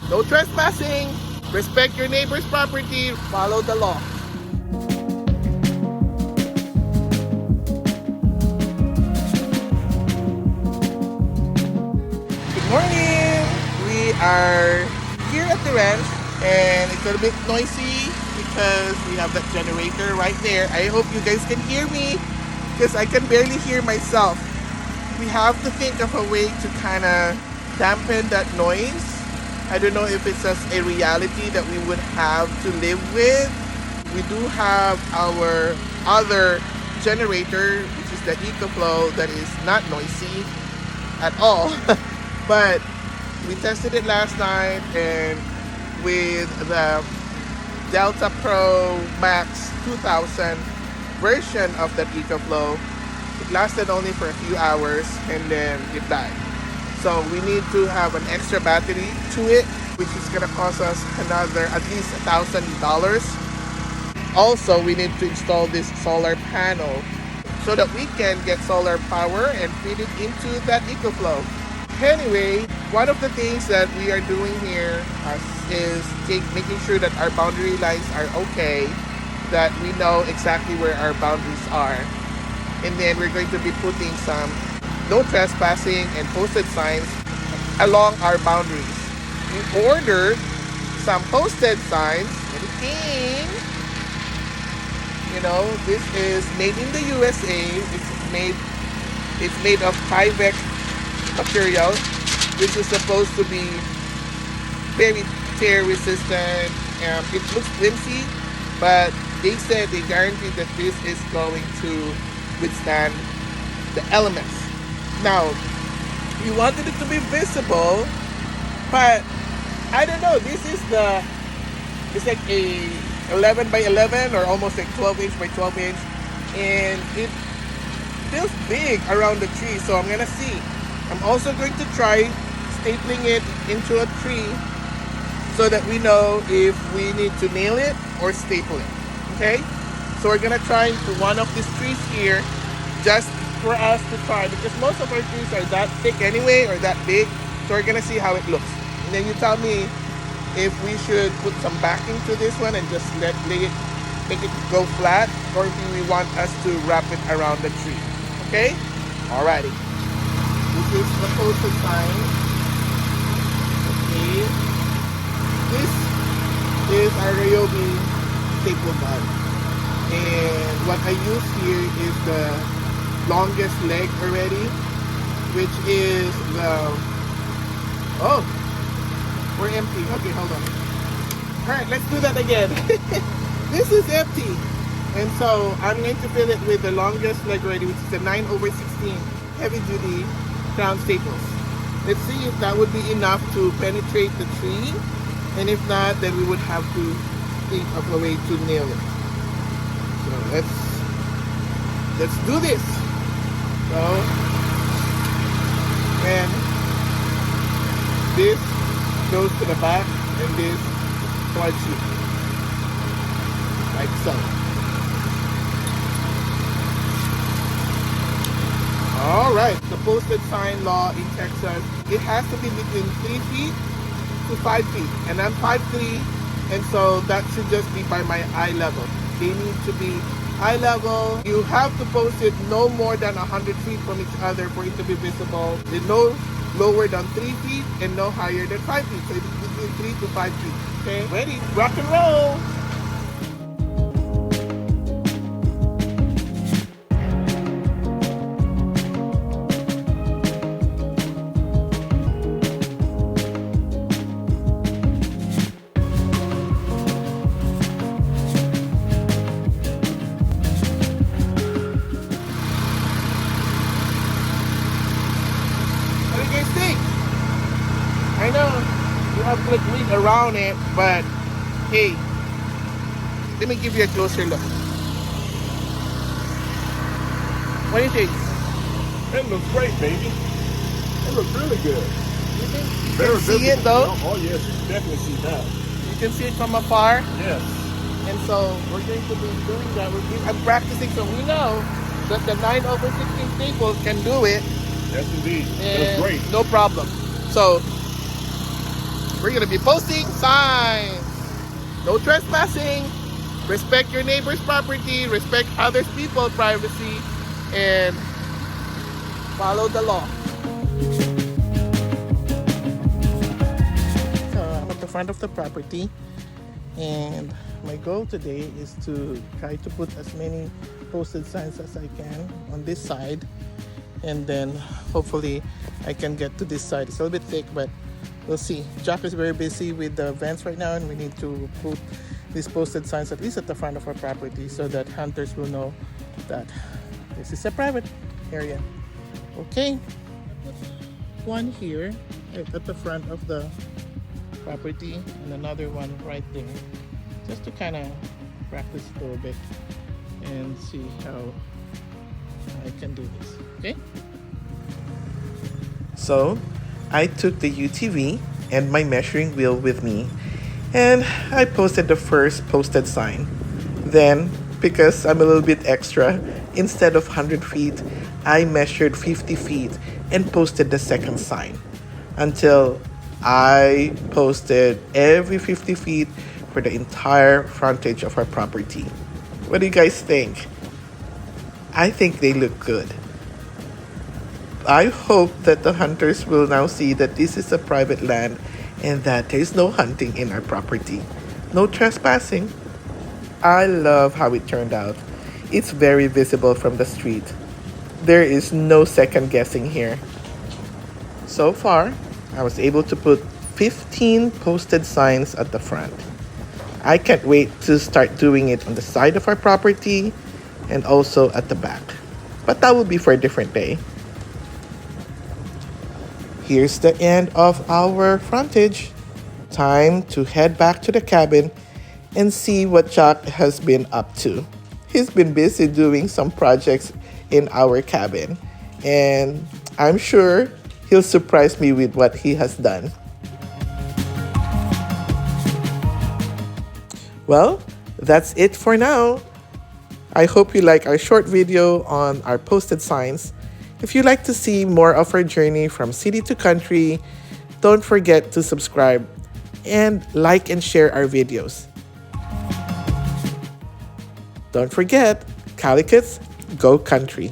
No trespassing. Respect your neighbor's property. Follow the law. Good morning. We are here at the ranch and it's a little bit noisy because we have that generator right there. I hope you guys can hear me because I can barely hear myself. We have to think of a way to kind of dampen that noise. I don't know if it's just a reality that we would have to live with. We do have our other generator, which is the EcoFlow, that is not noisy at all. But we tested it last night, and with the Delta Pro Max 2000 version of that EcoFlow, it lasted only for a few hours and then it died. So we need to have an extra battery to it, which is gonna cost us another at least $1,000. Also, we need to install this solar panel so that we can get solar power and feed it into that EcoFlow. Anyway, one of the things that we are doing here is making sure that our boundary lines are okay, that we know exactly where our boundaries are. And then we're going to be putting some no trespassing and posted signs along our boundaries. We ordered some posted signs, and again, you know, this is made in the USA. It's made of Tyvek material, which is supposed to be very tear resistant. It looks flimsy, but they said they guarantee that this is going to withstand the elements. Now, we wanted it to be visible, but I don't know. It's like a 11 by 11 or almost like 12 inch by 12 inch, and it feels big around the tree. So I'm gonna see. I'm also going to try stapling it into a tree so that we know if we need to nail it or staple it. Okay? So we're gonna try to one of these trees here just for us to try, because most of our trees are that thick anyway or that big. So we're gonna see how it looks. And then you tell me if we should put some backing to this one and just make it go flat, or if we want us to wrap it around the tree. Okay? Alrighty. This is the posted sign. Okay. This is our Ryobi staple gun. And what I use here is the longest leg already, which is the... Oh! We're empty. Okay, hold on. Alright, let's do that again. This is empty. And so I'm going to fill it with the longest leg already, which is the 9/16 heavy duty crown staples. Let's see if that would be enough to penetrate the tree. And if not, then we would have to think of a way to nail it. So let's do this. So, and this goes to the back and this towards you. Like so. Alright, the posted sign law in Texas, it has to be between 3 feet to 5 feet. And I'm 5'3", and so that should just be by my eye level. They need to be eye level. You have to post it no more than 100 feet from each other for it to be visible. No lower than 3 feet and no higher than 5 feet. So it's between 3 to 5 feet. Okay, ready? Rock and roll! I know you have to like read around it, but hey, let me give you a closer look. What do you think? It looks great, baby. It looks really good. You think you can see it though? Oh yes, you can definitely see that. You can see it from afar. Yes. And so we're going to be doing that. I'm practicing, so we know that the 9/16 staples can do it. Yes, indeed. And that's great. No problem. So we're gonna be posting signs. No trespassing. Respect your neighbor's property. Respect others people's privacy. And follow the law. So I'm at the front of the property. And my goal today is to try to put as many posted signs as I can on this side. And then hopefully I can get to this side. It's a little bit thick, but we'll see. Jack is very busy with the events right now, and we need to put these posted signs at least at the front of our property so that hunters will know that this is a private area. Okay, one here at the front of the property and another one right there, just to kind of practice a little bit and see how I can do this. Okay, so I took the UTV and my measuring wheel with me, and I posted the first posted sign. Then, because I'm a little bit extra, instead of 100 feet, I measured 50 feet and posted the second sign until I posted every 50 feet for the entire frontage of our property. What do you guys think? I think they look good. I hope that the hunters will now see that this is a private land and that there is no hunting in our property. No trespassing. I love how it turned out. It's very visible from the street. There is no second guessing here. So far, I was able to put 15 posted signs at the front. I can't wait to start doing it on the side of our property and also at the back. But that will be for a different day. Here's the end of our frontage. Time to head back to the cabin and see what Jack has been up to. He's been busy doing some projects in our cabin, and I'm sure he'll surprise me with what he has done. Well, that's it for now. I hope you like our short video on our posted signs. If you'd like to see more of our journey from city to country, don't forget to subscribe and like and share our videos. Don't forget, Calicuts, go country.